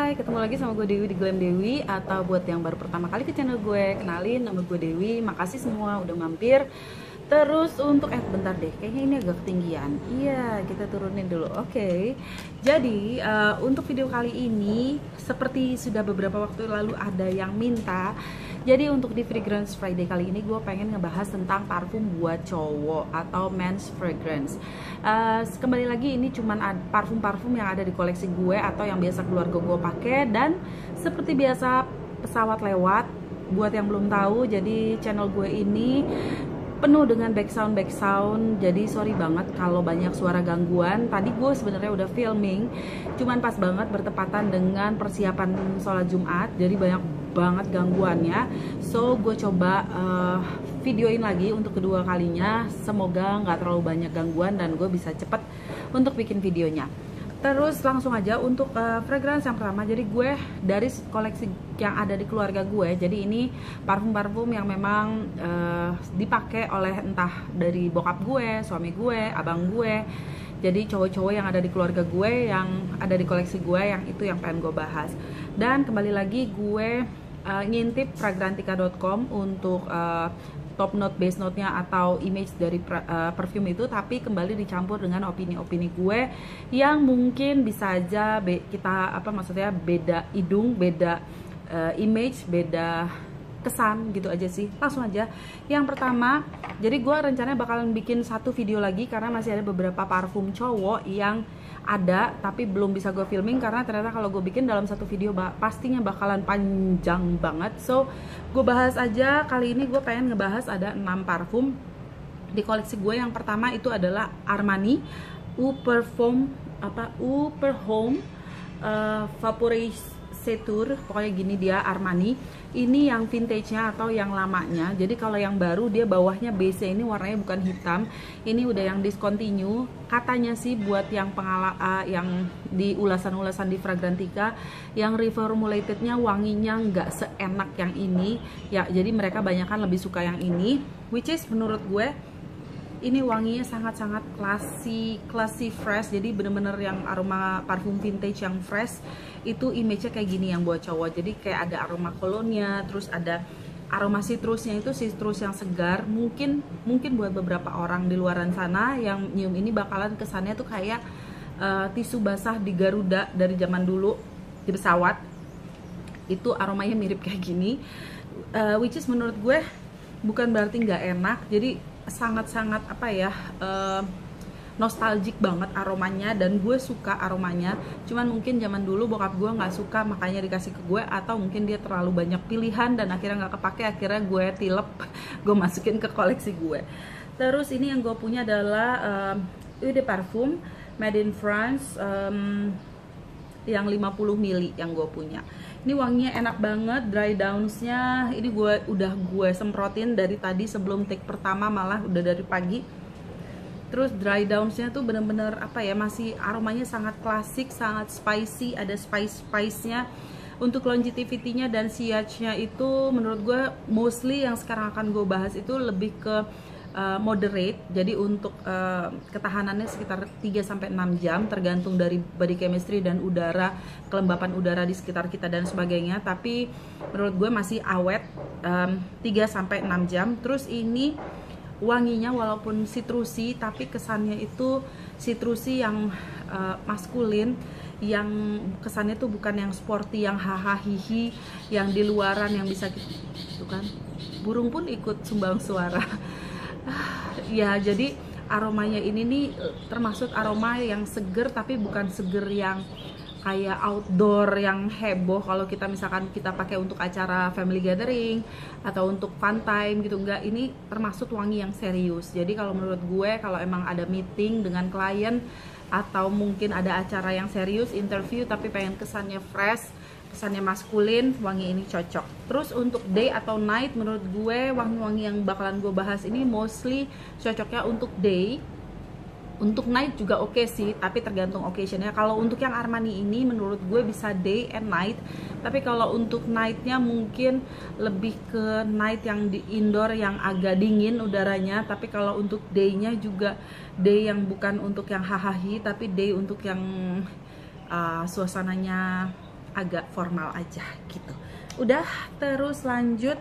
Hai, ketemu lagi sama gue Dewi di Glam Dewi. Atau buat yang baru pertama kali ke channel gue, kenalin, nama gue Dewi. Makasih semua udah mampir. Terus untuk bentar deh, kayaknya ini agak ketinggian. Iya, kita turunin dulu. Oke. Jadi untuk video kali ini, seperti sudah beberapa waktu lalu ada yang minta. Jadi untuk di Fragrance Friday kali ini gue pengen ngebahas tentang parfum buat cowok atau men's fragrance. Kembali lagi, ini cuman parfum-parfum yang ada di koleksi gue atau yang biasa keluarga gue pakai. Dan seperti biasa, pesawat lewat. Buat yang belum tahu, jadi channel gue ini penuh dengan background, jadi sorry banget kalau banyak suara gangguan. Tadi gue sebenarnya udah filming, cuman pas banget bertepatan dengan persiapan sholat Jumat, jadi banyak banget gangguannya. So gue coba videoin lagi untuk kedua kalinya, semoga nggak terlalu banyak gangguan dan gue bisa cepet untuk bikin videonya. Terus langsung aja untuk fragrance yang pertama. Jadi gue dari koleksi yang ada di keluarga gue, jadi ini parfum-parfum yang memang dipakai oleh entah dari bokap gue, suami gue, abang gue. Jadi cowok-cowok yang ada di keluarga gue, yang ada di koleksi gue, yang itu yang pengen gue bahas. Dan kembali lagi gue ngintip fragrantica.com untuk top note, base note-nya atau image dari perfume itu, tapi kembali dicampur dengan opini-opini gue yang mungkin bisa aja kita maksudnya beda hidung, beda image, beda kesan gitu aja sih. Langsung aja yang pertama. Jadi gue rencananya bakalan bikin satu video lagi karena masih ada beberapa parfum cowok yang ada tapi belum bisa gue filming karena ternyata kalau gue bikin dalam satu video pastinya bakalan panjang banget. So gue bahas aja kali ini. Gue pengen ngebahas ada 6 parfum di koleksi gue. Yang pertama itu adalah Armani Eau Parfum Vaporateur, pokoknya gini dia Armani. Ini yang vintage-nya atau yang lamanya. Jadi kalau yang baru dia bawahnya base ini warnanya bukan hitam. Ini udah yang discontinue. Katanya sih buat yang yang di ulasan-ulasan di Fragrantica, yang reformulatednya wanginya nggak seenak yang ini. Ya, jadi mereka banyakan lebih suka yang ini. Which is menurut gue ini wanginya sangat-sangat classy fresh. Jadi bener-bener yang aroma parfum vintage yang fresh. Itu image-nya kayak gini yang buat cowok. Jadi kayak ada aroma kolonnya, terus ada aroma citrusnya, itu citrus yang segar. Mungkin buat beberapa orang di luaran sana yang nyium ini bakalan kesannya tuh kayak tisu basah di Garuda dari zaman dulu di pesawat. Itu aromanya mirip kayak gini. Which is menurut gue bukan berarti nggak enak. Jadi sangat-sangat nostalgic banget aromanya dan gue suka aromanya. Cuman mungkin zaman dulu bokap gue nggak suka, makanya dikasih ke gue, atau mungkin dia terlalu banyak pilihan dan akhirnya nggak kepake, akhirnya gue tilep, gue masukin ke koleksi gue. Terus ini yang gue punya adalah Eau de Parfum made in France, yang 50 ml yang gue punya. Ini wanginya enak banget, dry downs-nya ini gue semprotin dari tadi sebelum take pertama, malah udah dari pagi. Terus dry downs-nya tuh bener-bener masih aromanya sangat klasik, sangat spicy, ada spice-nya. Untuk longevity-nya dan sillage-nya itu menurut gue mostly yang sekarang akan gue bahas itu lebih ke moderate. Jadi untuk ketahanannya sekitar 3-6 jam tergantung dari body chemistry dan udara, kelembapan udara di sekitar kita dan sebagainya. Tapi menurut gue masih awet, 3-6 jam. Terus ini wanginya walaupun citrusi, tapi kesannya itu citrusi yang maskulin, yang kesannya tuh bukan yang sporty, yang hahaha hihi, yang di luaran yang bisa gitu kan. Burung pun ikut sumbang suara. Ya, jadi aromanya ini nih termasuk aroma yang seger, tapi bukan seger yang kayak outdoor yang heboh kalau kita misalkan kita pakai untuk acara family gathering atau untuk fun time gitu. Enggak, ini termasuk wangi yang serius. Jadi kalau menurut gue, kalau emang ada meeting dengan klien atau mungkin ada acara yang serius, interview, tapi pengen kesannya fresh, kesannya maskulin, wangi ini cocok. Terus untuk day atau night, menurut gue wangi-wangi yang bakalan gue bahas ini mostly cocoknya untuk day. Untuk night juga oke sih, tapi tergantung occasionnya. Kalau untuk yang Armani ini menurut gue bisa day and night. Tapi kalau untuk nightnya mungkin lebih ke night yang di indoor yang agak dingin udaranya. Tapi kalau untuk day-nya juga day yang bukan untuk yang hahahi, tapi day untuk yang suasananya agak formal aja gitu. Udah, terus lanjut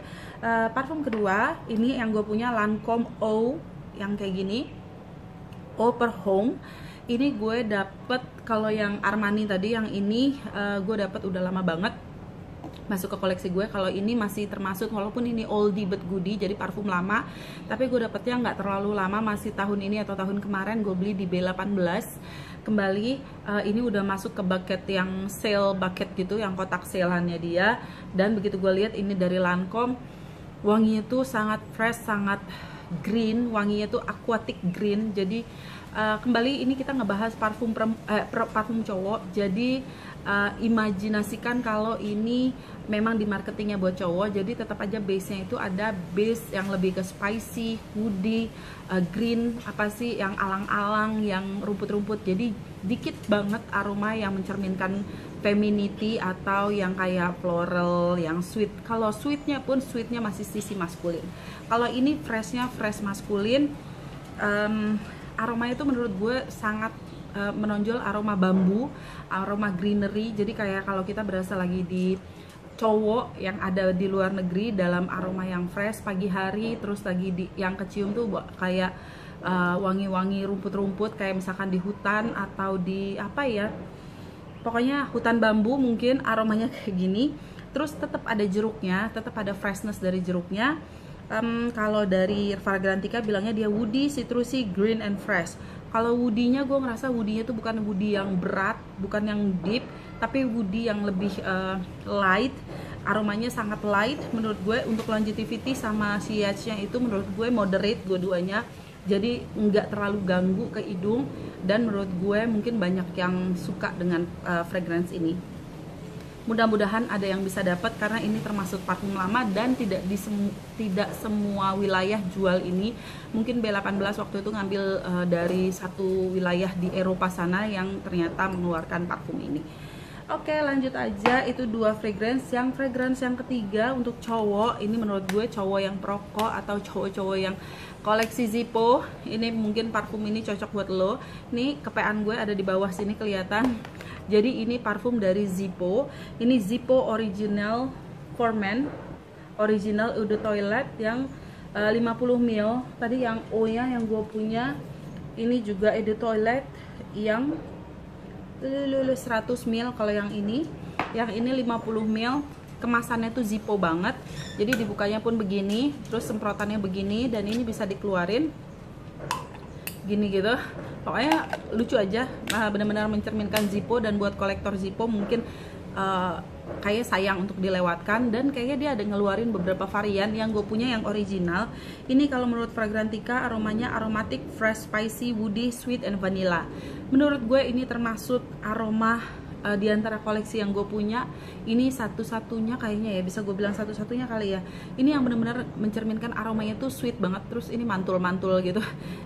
parfum kedua. Ini yang gue punya Lancome Eau yang kayak gini, Eau per Homme. Ini gue dapet, kalau yang Armani tadi yang ini gue dapet udah lama banget masuk ke koleksi gue. Kalau ini masih termasuk, walaupun ini oldie but goodie, jadi parfum lama, tapi gue dapetnya nggak terlalu lama, masih tahun ini atau tahun kemarin. Gue beli di B18 kembali. Ini udah masuk ke bucket yang sale bucket gitu, yang kotak saleannya dia. Dan begitu gue lihat ini dari Lancome, wanginya tuh sangat fresh, sangat green, wanginya tuh aquatic green. Jadi kembali ini kita ngebahas parfum parfum cowok. Jadi imajinasikan kalau ini memang di marketingnya buat cowok, jadi tetap aja base-nya itu ada base yang lebih ke spicy, woody, green, apa sih yang alang-alang, yang rumput-rumput. Jadi dikit banget aroma yang mencerminkan femininity atau yang kayak floral, yang sweet. Kalau sweetnya pun sweetnya masih sisi maskulin. Kalau ini freshnya fresh maskulin. Aromanya itu menurut gue sangat menonjol aroma bambu, aroma greenery. Jadi kayak kalau kita berasa lagi di cowok yang ada di luar negeri dalam aroma yang fresh pagi hari, terus lagi di yang kecium tuh kayak wangi-wangi rumput-rumput, kayak misalkan di hutan atau di apa ya, pokoknya hutan bambu mungkin aromanya kayak gini. Terus tetap ada jeruknya, tetap ada freshness dari jeruknya. Kalau dari Fragrantica bilangnya dia woody, citrusy, green and fresh. Kalau woody-nya, gue ngerasa woody-nya tuh bukan woody yang berat, bukan yang deep, tapi woody yang lebih light. Aromanya sangat light menurut gue. Untuk longevity sama CH-nya itu menurut gue moderate dua-duanya. Jadi nggak terlalu ganggu ke hidung, dan menurut gue mungkin banyak yang suka dengan fragrance ini. Mudah-mudahan ada yang bisa dapat, karena ini termasuk parfum lama dan tidak semua wilayah jual ini. Mungkin B18 waktu itu ngambil dari satu wilayah di Eropa sana yang ternyata mengeluarkan parfum ini. Oke, lanjut aja. Itu dua fragrance. Yang fragrance yang ketiga untuk cowok, ini menurut gue cowok yang perokok atau cowok-cowok yang koleksi Zippo, ini mungkin parfum ini cocok buat lo. Nih kepean gue ada di bawah sini kelihatan. Jadi ini parfum dari Zippo. Ini Zippo Original for Men, Original Eau de Toilette yang 50 ml. Tadi yang O-nya yang gue punya, ini juga Eau de Toilette yang 100 ml. Kalau yang ini 50 ml. Kemasannya tuh Zippo banget. Jadi dibukanya pun begini, terus semprotannya begini, dan ini bisa dikeluarin gini gitu. Pokoknya lucu aja, benar-benar mencerminkan Zippo. Dan buat kolektor Zippo mungkin kayak sayang untuk dilewatkan. Dan kayaknya dia ada ngeluarin beberapa varian. Yang gue punya yang original. Ini kalau menurut Fragrantica aromanya aromatic, fresh, spicy, woody, sweet, and vanilla. Menurut gue ini termasuk aroma di antara koleksi yang gue punya, ini satu-satunya kayaknya ya, bisa gue bilang satu-satunya kali ya. Ini yang benar-benar mencerminkan aromanya tuh sweet banget, terus ini mantul-mantul gitu.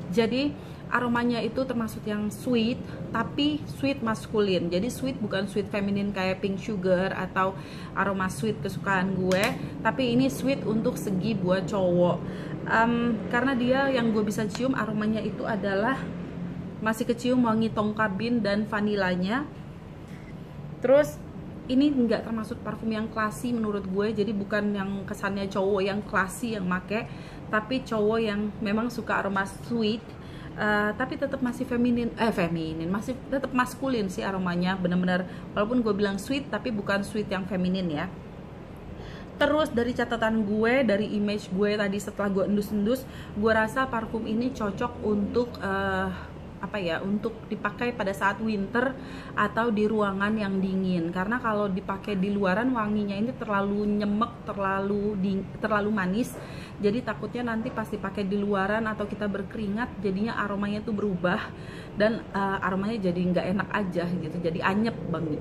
Jadi aromanya itu termasuk yang sweet, tapi sweet maskulin. Jadi sweet bukan sweet feminin kayak pink sugar atau aroma sweet kesukaan gue, tapi ini sweet untuk segi buat cowok. Karena dia yang gue bisa cium aromanya itu adalah masih kecium wangi tongkabin dan vanilanya. Terus ini nggak termasuk parfum yang classy menurut gue, jadi bukan yang kesannya cowok yang classy yang make, tapi cowok yang memang suka aroma sweet, tapi tetap masih feminin, masih tetap maskulin sih aromanya, bener-bener walaupun gue bilang sweet tapi bukan sweet yang feminin ya. Terus dari catatan gue, dari image gue tadi setelah gue endus-endus, gue rasa parfum ini cocok untuk untuk dipakai pada saat winter atau di ruangan yang dingin. Karena kalau dipakai di luaran wanginya ini terlalu nyemek, terlalu manis. Jadi takutnya nanti pas dipakai di luaran atau kita berkeringat, jadinya aromanya tuh berubah dan aromanya jadi nggak enak aja gitu. Jadi anyep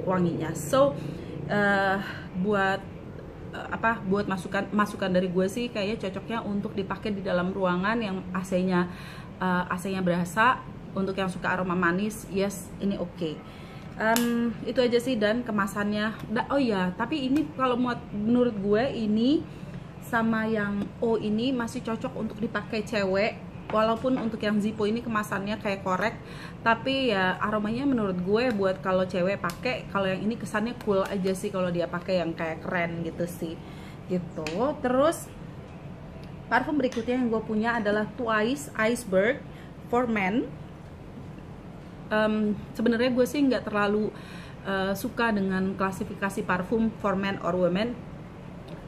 wanginya. So buat masukan dari gue sih kayaknya cocoknya untuk dipakai di dalam ruangan yang AC-nya berasa. Untuk yang suka aroma manis, yes, ini oke. Itu aja sih. Dan kemasannya, oh ya, tapi ini kalau menurut gue ini sama yang ini masih cocok untuk dipakai cewek walaupun untuk yang Zippo ini kemasannya kayak korek, tapi ya aromanya menurut gue buat kalau cewek pakai. Kalau yang ini kesannya cool aja sih kalau dia pakai, yang kayak keren gitu sih gitu. Terus parfum berikutnya yang gue punya adalah Twice Iceberg for Men. Sebenarnya gue sih nggak terlalu suka dengan klasifikasi parfum for men or women,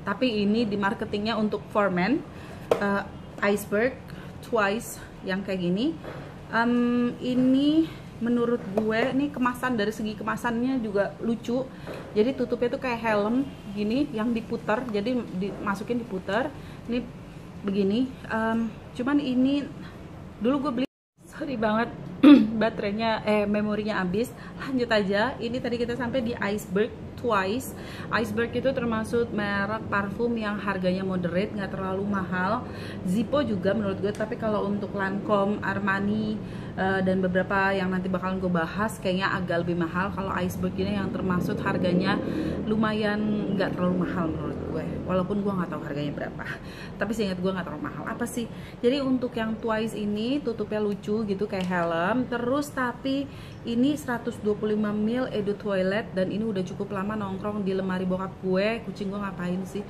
tapi ini di marketingnya untuk for men. Iceberg Twice yang kayak gini, ini menurut gue ini kemasan, dari segi kemasannya juga lucu. Jadi tutupnya tuh kayak helm gini yang diputar, jadi dimasukin diputar ini begini. Cuman ini dulu gue beli, sorry banget baterainya memorinya habis. Lanjut aja, ini tadi kita sampai di Iceberg Twice. Iceberg itu termasuk merek parfum yang harganya moderate, nggak terlalu mahal. Zippo juga menurut gue, tapi kalau untuk Lancome, Armani, dan beberapa yang nanti bakalan gue bahas kayaknya agak lebih mahal. Kalau Iceberg ini yang termasuk harganya lumayan nggak terlalu mahal menurut gue, walaupun gue nggak tahu harganya berapa, tapi seingat gue nggak terlalu mahal. Apa sih, jadi untuk yang Twice ini tutupnya lucu gitu kayak helm, terus tapi ini 125 ml eau de toilette, dan ini udah cukup lama nongkrong di lemari bokap gue. Kucing gue ngapain sih?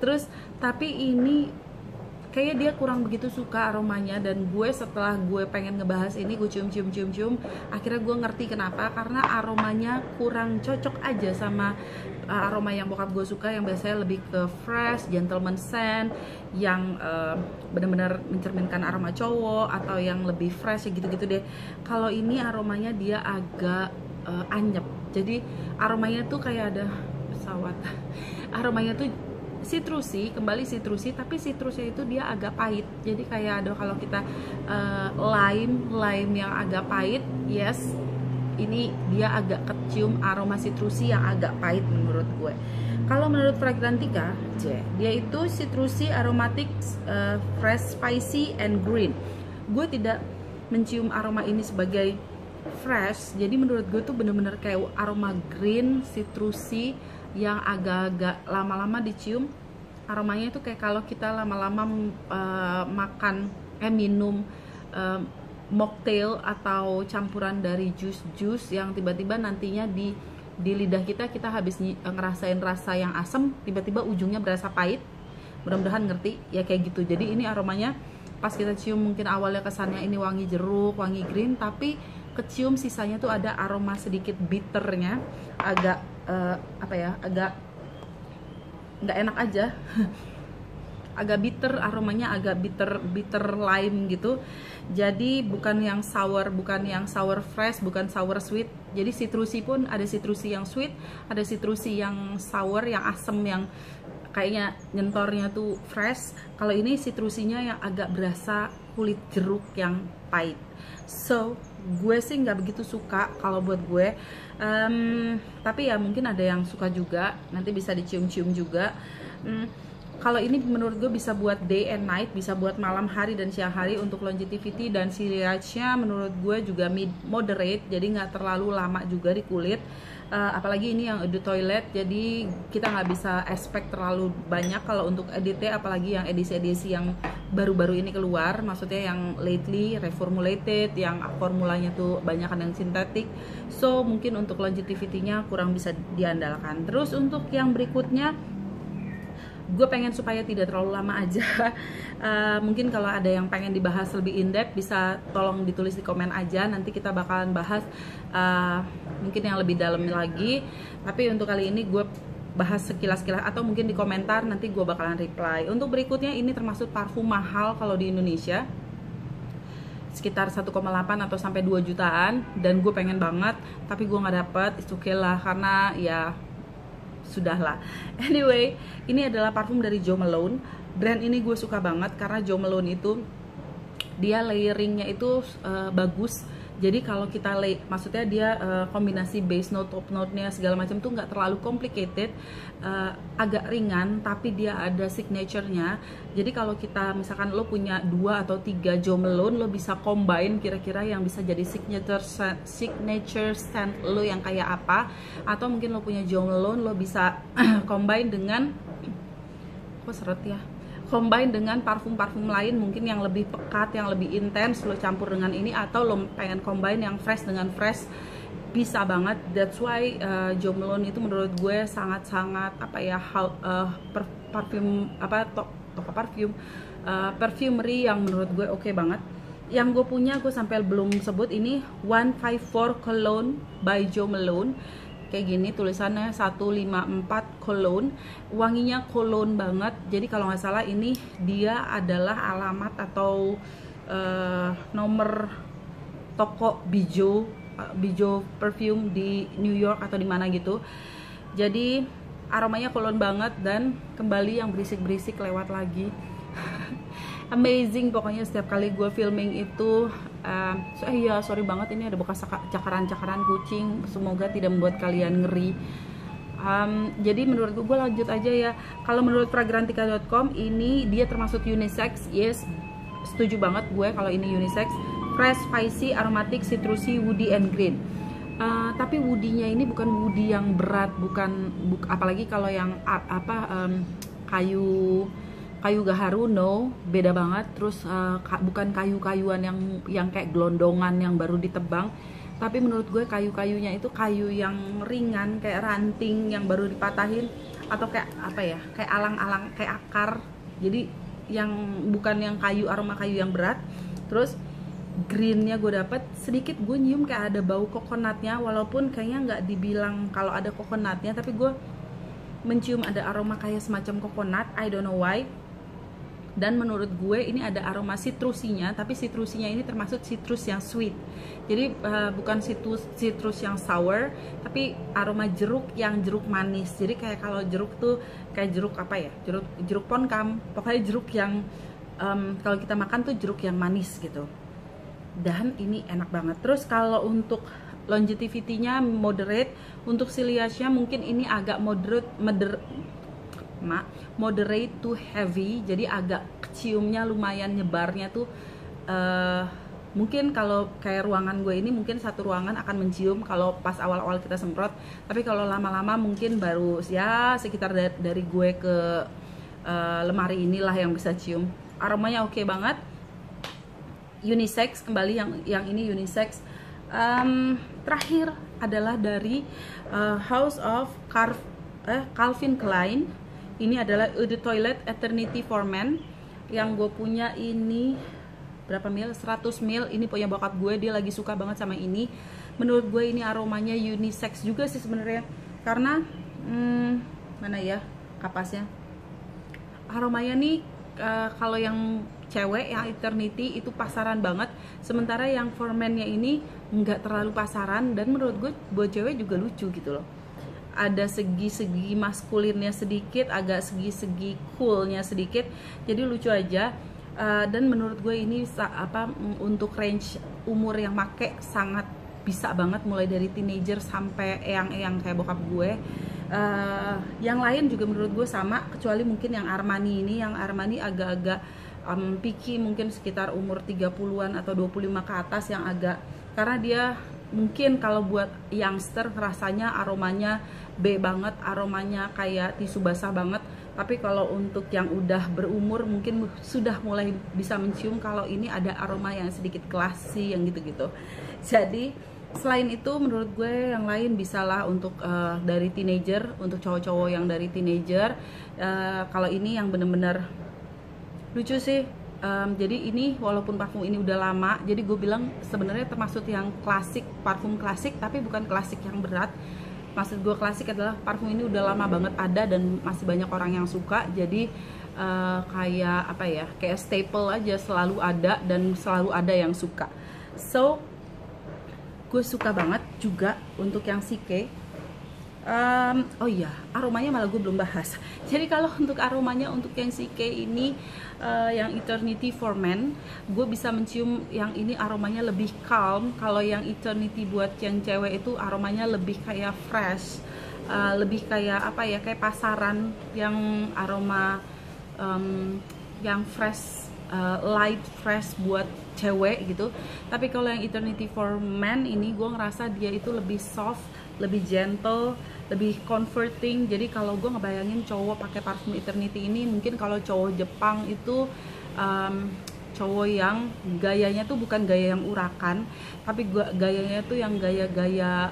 Terus tapi ini kayaknya dia kurang begitu suka aromanya, dan gue setelah gue pengen ngebahas ini, gue cium, akhirnya gue ngerti kenapa. Karena aromanya kurang cocok aja sama aroma yang bokap gue suka, yang biasanya lebih ke fresh, gentleman scent, yang benar-benar mencerminkan aroma cowok, atau yang lebih fresh ya gitu-gitu deh. Kalau ini aromanya dia agak anyep, jadi aromanya tuh kayak ada pesawat. Aromanya tuh sitrusi, kembali sitrusi, tapi sitrusnya itu dia agak pahit. Jadi kayak ada kalau kita lime yang agak pahit, yes, ini dia agak kecium aroma sitrusi yang agak pahit menurut gue. Kalau menurut Fragrantica, dia itu sitrusi, aromatic, fresh, spicy, and green. Gue tidak mencium aroma ini sebagai fresh, jadi menurut gue tuh bener-bener kayak aroma green, sitrusi yang agak-agak lama-lama dicium. Aromanya itu kayak kalau kita lama-lama minum mocktail atau campuran dari jus-jus yang tiba-tiba nantinya di lidah kita habis ngerasain rasa yang asam, tiba-tiba ujungnya berasa pahit. Mudah-mudahan ngerti ya kayak gitu. Jadi ini aromanya pas kita cium mungkin awalnya kesannya ini wangi jeruk, wangi green, tapi kecium sisanya tuh ada aroma sedikit bitternya, agak agak nggak enak aja. Agak bitter, aromanya agak bitter lime gitu. Jadi bukan yang sour fresh, bukan sour sweet. Jadi sitrusi pun ada sitrusi yang sweet, ada sitrusi yang sour, yang asem, yang kayaknya nyentornya tuh fresh. Kalau ini sitrusinya yang agak berasa kulit jeruk yang pahit. So gue sih nggak begitu suka kalau buat gue, tapi ya mungkin ada yang suka juga, nanti bisa dicium-cium juga. Kalau ini menurut gue bisa buat day and night, bisa buat malam hari dan siang hari untuk longevity, dan sriracha menurut gue juga moderate, jadi nggak terlalu lama juga di kulit. Apalagi ini yang eau de toilette, jadi kita nggak bisa expect terlalu banyak kalau untuk EDT, apalagi yang edisi-edisi yang baru-baru ini keluar, maksudnya yang lately reformulated, yang formulanya tuh banyak yang sintetik. So mungkin untuk longevity-nya kurang bisa diandalkan. Terus untuk yang berikutnya, gue pengen supaya tidak terlalu lama aja. Mungkin kalau ada yang pengen dibahas lebih in-depth, bisa tolong ditulis di komen aja. Nanti kita bakalan bahas mungkin yang lebih dalam lagi. Tapi untuk kali ini gue bahas sekilas-kilas, atau mungkin di komentar nanti gue bakalan reply. Untuk berikutnya ini termasuk parfum mahal kalau di Indonesia, sekitar 1,8 atau sampai 2 jutaan, dan gue pengen banget tapi gue nggak dapet. It's okay lah, karena ya sudahlah. Anyway, ini adalah parfum dari Jo Malone. Brand ini gue suka banget karena Jo Malone itu dia layeringnya itu bagus. Jadi kalau kita maksudnya dia kombinasi base note, top note-nya segala macam tuh nggak terlalu complicated, agak ringan, tapi dia ada signature-nya. Jadi kalau kita misalkan lo punya 2 atau 3 Jo Malone, lo bisa combine kira-kira yang bisa jadi signature scent lo yang kayak apa. Atau mungkin lo punya Jo Malone, lo bisa combine dengan, kok seret ya, combine dengan parfum-parfum lain mungkin yang lebih pekat, yang lebih intens, lo campur dengan ini, atau lo pengen combine yang fresh dengan fresh, bisa banget. That's why Jo Malone itu menurut gue sangat-sangat apa ya, parfum apa, toko parfum, perfumery yang menurut gue oke banget. Yang gue punya, gue sampai belum sebut, ini 154 Cologne by Jo Malone. Kayak gini tulisannya 154 Cologne, wanginya cologne banget. Jadi kalau nggak salah ini dia adalah alamat atau nomor toko Bijo perfume di New York atau di mana gitu. Jadi aromanya cologne banget, dan kembali yang berisik-berisik lewat lagi. Amazing pokoknya setiap kali gue filming itu. Sorry banget, ini ada bekas cakaran-cakaran kucing, semoga tidak membuat kalian ngeri. Jadi menurut gue lanjut aja ya. Kalau menurut fragrantica.com ini dia termasuk unisex. Yes, setuju banget gue kalau ini unisex. Fresh, spicy, aromatic, citrusy, woody and green. Tapi woody-nya ini bukan woody yang berat, apalagi kalau yang kayu gaharu, no, beda banget. Terus bukan kayu-kayuan yang kayak gelondongan yang baru ditebang, tapi menurut gue kayu-kayunya itu kayu yang ringan, kayak ranting yang baru dipatahin, atau kayak apa ya, kayak alang-alang, kayak akar. Jadi yang bukan yang aroma kayu yang berat. Terus greennya gue dapet sedikit, gue nyium kayak ada bau coconutnya, walaupun kayaknya nggak dibilang kalau ada coconutnya, tapi gue mencium ada aroma kayak semacam coconut, I don't know why. Dan menurut gue ini ada aroma citrusinya, tapi citrusinya ini termasuk citrus yang sweet. Jadi bukan citrus yang sour, tapi aroma jeruk yang jeruk manis. Jadi kayak kalau jeruk tuh kayak jeruk apa ya, jeruk ponkam, pokoknya jeruk yang kalau kita makan tuh jeruk yang manis gitu. Dan ini enak banget. Terus kalau untuk longevity-nya moderate, untuk ciliasnya mungkin ini agak moderate to heavy, jadi agak ciumnya lumayan nyebarnya tuh. Mungkin kalau kayak ruangan gue ini, mungkin satu ruangan akan mencium kalau pas awal-awal kita semprot, tapi kalau lama-lama mungkin baru ya sekitar dari gue ke lemari inilah yang bisa cium. Aromanya oke banget, unisex, kembali yang ini unisex. Terakhir adalah dari House of Calvin Klein. Ini adalah Eau de Toilette Eternity for Men. Yang gue punya ini berapa mil? 100 mil. Ini punya bokap gue, dia lagi suka banget sama ini. Menurut gue ini aromanya unisex juga sih sebenarnya, karena mana ya kapasnya. Aromanya nih kalau yang cewek yang Eternity itu pasaran banget, sementara yang for men-nya ini nggak terlalu pasaran, dan menurut gue buat cewek juga lucu gitu loh. Ada segi-segi maskulinnya sedikit, agak segi-segi coolnya sedikit, jadi lucu aja. Dan menurut gue ini untuk range umur yang make sangat bisa banget, mulai dari teenager sampai yang kayak bokap gue. Yang lain juga menurut gue sama, kecuali mungkin yang Armani ini. Yang Armani agak-agak picky, mungkin sekitar umur 30-an atau 25 ke atas, yang agak, karena dia mungkin kalau buat youngster rasanya aromanya B banget, aromanya kayak tisu basah banget. Tapi kalau untuk yang udah berumur mungkin sudah mulai bisa mencium kalau ini ada aroma yang sedikit classy, yang gitu-gitu. Jadi selain itu menurut gue yang lain bisalah untuk dari teenager, untuk cowok-cowok yang dari teenager. Kalau ini yang bener-bener lucu sih. Jadi ini walaupun parfum ini udah lama, jadi gue bilang sebenarnya termasuk yang klasik, parfum klasik, tapi bukan klasik yang berat. Maksud gue klasik adalah parfum ini udah lama banget ada dan masih banyak orang yang suka. Jadi kayak apa ya, kayak staple aja, selalu ada dan selalu ada yang suka. So gue suka banget juga untuk yang CK. Oh iya, aromanya malah gue belum bahas. Jadi kalau untuk aromanya untuk yang CK ini, yang Eternity for Men, gue bisa mencium yang ini aromanya lebih calm. Kalau yang Eternity buat yang cewek itu aromanya lebih kayak fresh, lebih kayak apa ya, kayak pasaran, yang aroma yang fresh, light fresh buat cewek gitu. Tapi kalau yang Eternity for Men ini gue ngerasa dia itu lebih soft, lebih gentle, lebih comforting. Jadi kalau gue ngebayangin cowok pakai parfum Eternity ini, mungkin kalau cowok Jepang itu cowok yang gayanya tuh bukan gaya yang urakan, tapi gayanya tuh yang gaya-gaya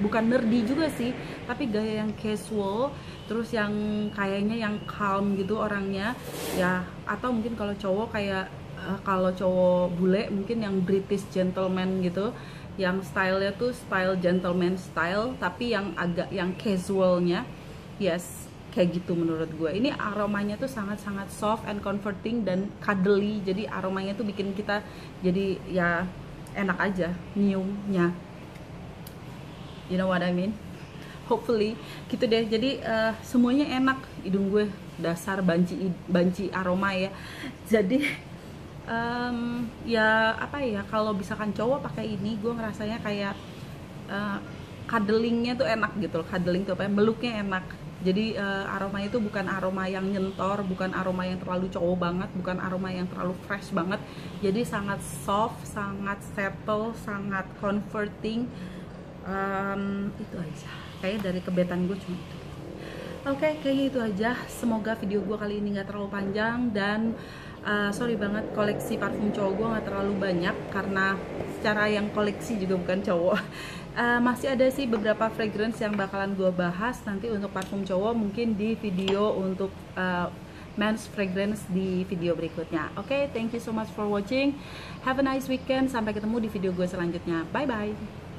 bukan nerdy juga sih, tapi gaya yang casual, terus yang kayaknya yang calm gitu orangnya ya. Atau mungkin kalau cowok kayak kalau cowok bule mungkin yang British gentleman gitu, yang stylenya tuh style gentleman style, tapi yang agak yang casualnya, yes, kayak gitu menurut gue. Ini aromanya tuh sangat-sangat soft and comforting dan cuddly, jadi aromanya tuh bikin kita jadi ya enak aja nyiumnya, you know what I mean. Hopefully gitu deh. Jadi semuanya enak. Hidung gue dasar banci aroma ya. Jadi ya apa ya, kalau misalkan cowok pakai ini gue ngerasanya kayak cuddlingnya tuh enak gitu. Cuddling tuh apa ya, meluknya enak. Jadi aromanya itu bukan aroma yang nyentor, bukan aroma yang terlalu cowok banget, bukan aroma yang terlalu fresh banget. Jadi sangat soft, sangat settle, sangat comforting. Itu aja kayaknya dari kebetan gue cuma itu. Oke, kayaknya itu aja. Semoga video gue kali ini gak terlalu panjang. Dan sorry banget, koleksi parfum cowok gue gak terlalu banyak, karena secara yang koleksi juga bukan cowok. Masih ada sih beberapa fragrance yang bakalan gue bahas nanti untuk parfum cowok, mungkin di video untuk men's fragrance di video berikutnya. Oke, thank you so much for watching. Have a nice weekend. Sampai ketemu di video gue selanjutnya. Bye bye.